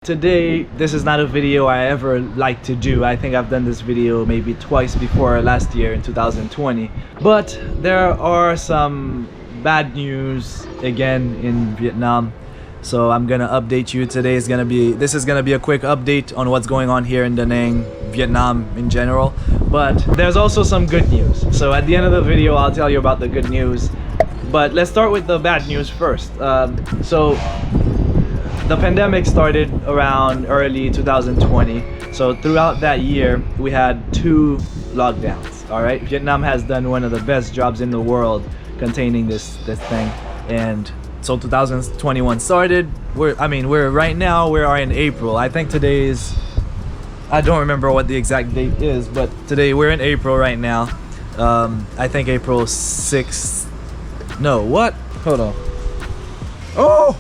Today, this is not a video I ever like to do. I think I've done this video maybe twice before last year in 2020. But there are some bad news again in Vietnam. So I'm gonna update you. This is gonna be a quick update on what's going on here in Da Nang, Vietnam in general. But there's also some good news. So at the end of the video, I'll tell you about the good news. But let's start with the bad news first. The pandemic started around early 2020. So throughout that year, we had 2 lockdowns. All right, Vietnam has done one of the best jobs in the world containing this thing. And so 2021 started. We are in April. I think today is, I don't remember what the exact date is, but today we're in April right now. I think April 6th. No, what? Hold on. Oh!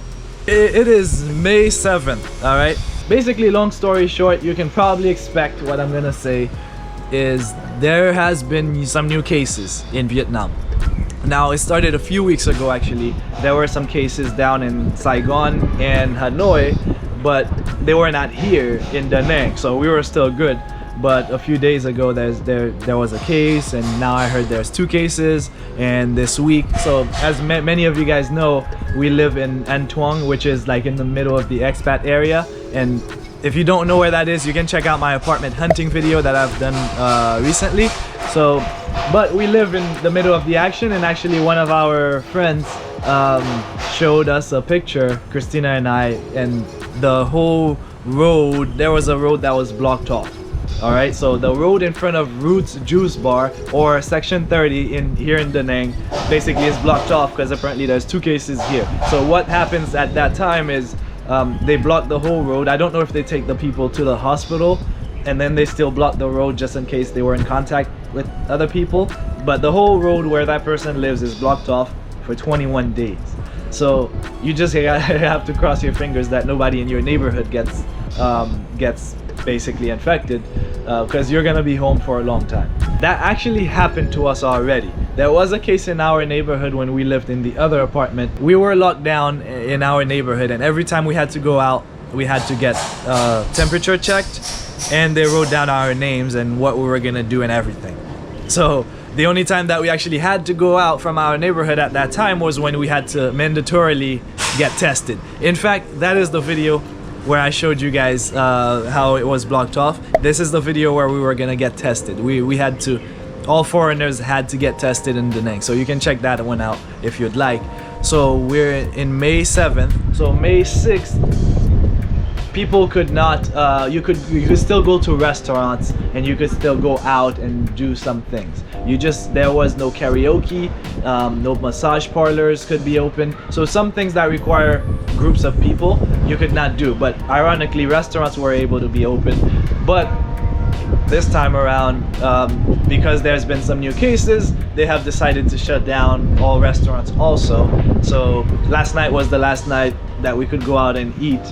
It is May 7th, all right? Basically, long story short, you can probably expect what I'm gonna say is there has been some new cases in Vietnam. Now, it started a few weeks ago, actually. There were some cases down in Saigon and Hanoi, but they were not here in Da Nang, so we were still good. But a few days ago, there was a case, and now I heard there's 2 cases. And this week, so as many of you guys know, we live in An Thuong, which is like in the middle of the expat area. And if you don't know where that is, you can check out my apartment hunting video that I've done recently. So, but we live in the middle of the action, and actually one of our friends showed us a picture, Christina and I, and the whole road, there was a road that was blocked off. All right, so the road in front of Roots Juice Bar, or Section 30 here in Da Nang, basically is blocked off because apparently there's 2 cases here. So what happens at that time is they block the whole road. I don't know if they take the people to the hospital and then they still block the road just in case they were in contact with other people. But the whole road where that person lives is blocked off for 21 days. So you just have to cross your fingers that nobody in your neighborhood gets basically infected, because you're gonna be home for a long time. That actually happened to us already. There was a case in our neighborhood when we lived in the other apartment. We were locked down in our neighborhood, and every time we had to go out, we had to get temperature checked, and they wrote down our names and what we were gonna do and everything. So the only time that we actually had to go out from our neighborhood at that time was when we had to mandatorily get tested. In fact, that is the video where I showed you guys how it was blocked off. This is the video where we were gonna get tested. We had to, all foreigners had to get tested in Da Nang. So you can check that one out if you'd like. So we're in May 7th. So May 6th, people could not, you could still go to restaurants and you could still go out and do some things. There was no karaoke, no massage parlors could be open. So some things that require groups of people, you could not do. But ironically, restaurants were able to be open. But this time around, because there's been some new cases, they have decided to shut down all restaurants also. So last night was the last night that we could go out and eat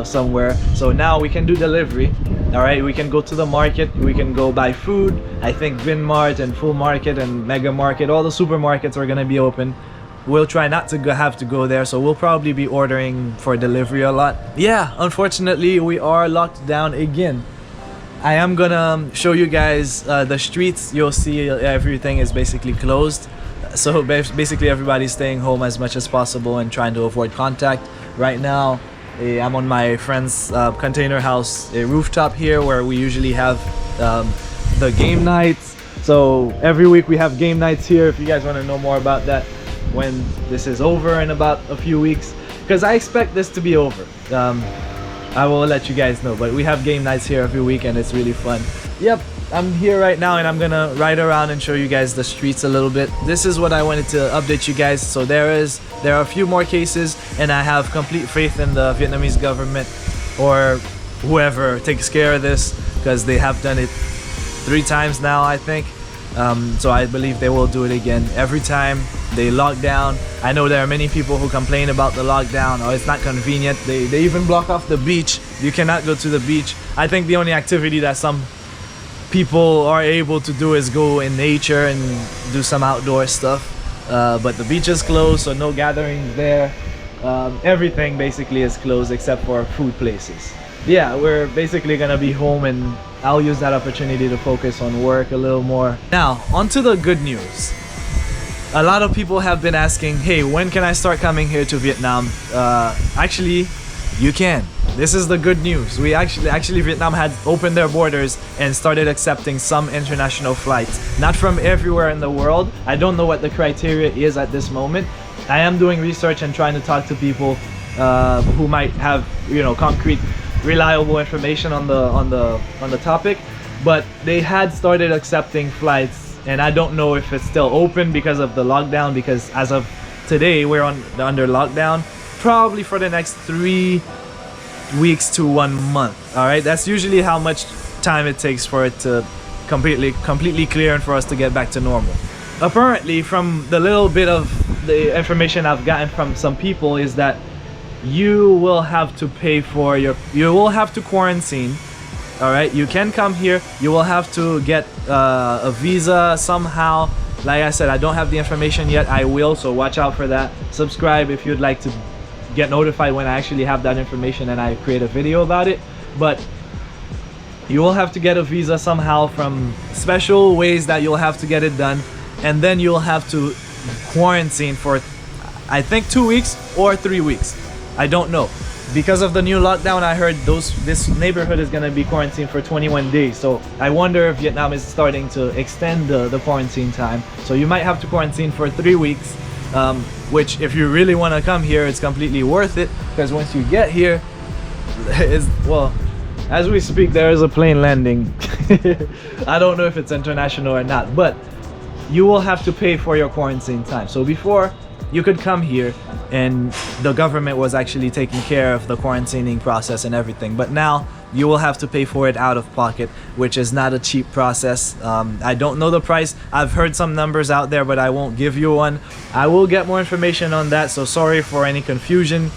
somewhere. So now we can do delivery. All right, we can go to the market, we can go buy food. I think Vinmart and Full Market and Mega Market, all the supermarkets are gonna be open. We'll try not to have to go there, so we'll probably be ordering for delivery a lot. Yeah, unfortunately, we are locked down again. I am gonna show you guys the streets. You'll see everything is basically closed. So basically everybody's staying home as much as possible and trying to avoid contact. Right now, I'm on my friend's container house rooftop here, where we usually have the game nights. So every week we have game nights here. If you guys want to know more about that when this is over in about a few weeks, because I expect this to be over. I will let you guys know, but we have game nights here every week and it's really fun. Yep, I'm here right now and I'm gonna ride around and show you guys the streets a little bit. This is what I wanted to update you guys. So there are a few more cases, and I have complete faith in the Vietnamese government or whoever takes care of this, because they have done it 3 times now, I think. So I believe they will do it again. Every time they lock down, I know there are many people who complain about the lockdown, or it's not convenient. They even block off the beach. You cannot go to the beach. I think the only activity that some people are able to do is go in nature and do some outdoor stuff. But the beach is closed, so no gatherings there. Everything basically is closed except for food places. yeah, we're basically gonna be home, and I'll use that opportunity to focus on work a little more. Now, on to the good news. A lot of people have been asking, hey, when can I start coming here to Vietnam? Actually, you can. This is the good news. We actually Vietnam had opened their borders and started accepting some international flights. Not from everywhere in the world. I don't know what the criteria is at this moment. I am doing research and trying to talk to people who might have, you know, concrete, reliable information on the topic. But they had started accepting flights, and I don't know if it's still open because of the lockdown, because as of today we're under lockdown probably for the next 3 weeks to 1 month. All right, that's usually how much time it takes for it to completely clear and for us to get back to normal. Apparently, from the little bit of the information I've gotten from some people, is that you will have to pay for you will have to quarantine. All right, you can come here, you will have to get a visa somehow. Like I said, I don't have the information yet. I will, so watch out for that. Subscribe if you'd like to get notified when I actually have that information and I create a video about it. But you will have to get a visa somehow, from special ways that you'll have to get it done, and then you'll have to quarantine for, I think, 2 weeks or 3 weeks. I don't know. Because of the new lockdown, I heard this neighborhood is gonna be quarantined for 21 days. So I wonder if Vietnam is starting to extend the quarantine time. So you might have to quarantine for 3 weeks, which, if you really want to come here, it's completely worth it, because once you get here, well, as we speak, there is a plane landing. I don't know if it's international or not, but you will have to pay for your quarantine time. So before, you could come here and the government was actually taking care of the quarantining process and everything, but now you will have to pay for it out of pocket, which is not a cheap process. I don't know the price. I've heard some numbers out there, but I won't give you one. I will get more information on that, so sorry for any confusion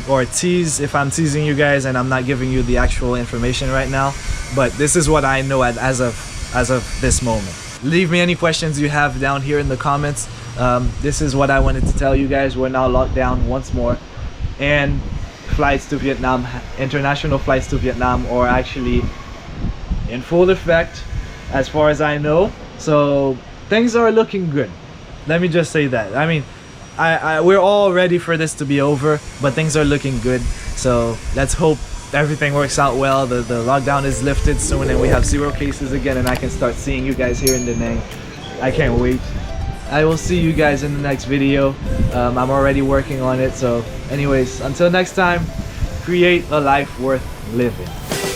or tease if I'm teasing you guys and I'm not giving you the actual information right now. But this is what I know as of this moment. Leave me any questions you have down here in the comments. This is what I wanted to tell you guys. We're now locked down once more, and flights to Vietnam, international flights to Vietnam, are actually in full effect as far as I know. So things are looking good. Let me just say that. I mean, we're all ready for this to be over, but things are looking good. So let's hope everything works out well. The lockdown is lifted soon and we have 0 cases again, and I can start seeing you guys here in Da Nang. I can't wait. I will see you guys in the next video. I'm already working on it. So anyways, until next time, create a life worth living.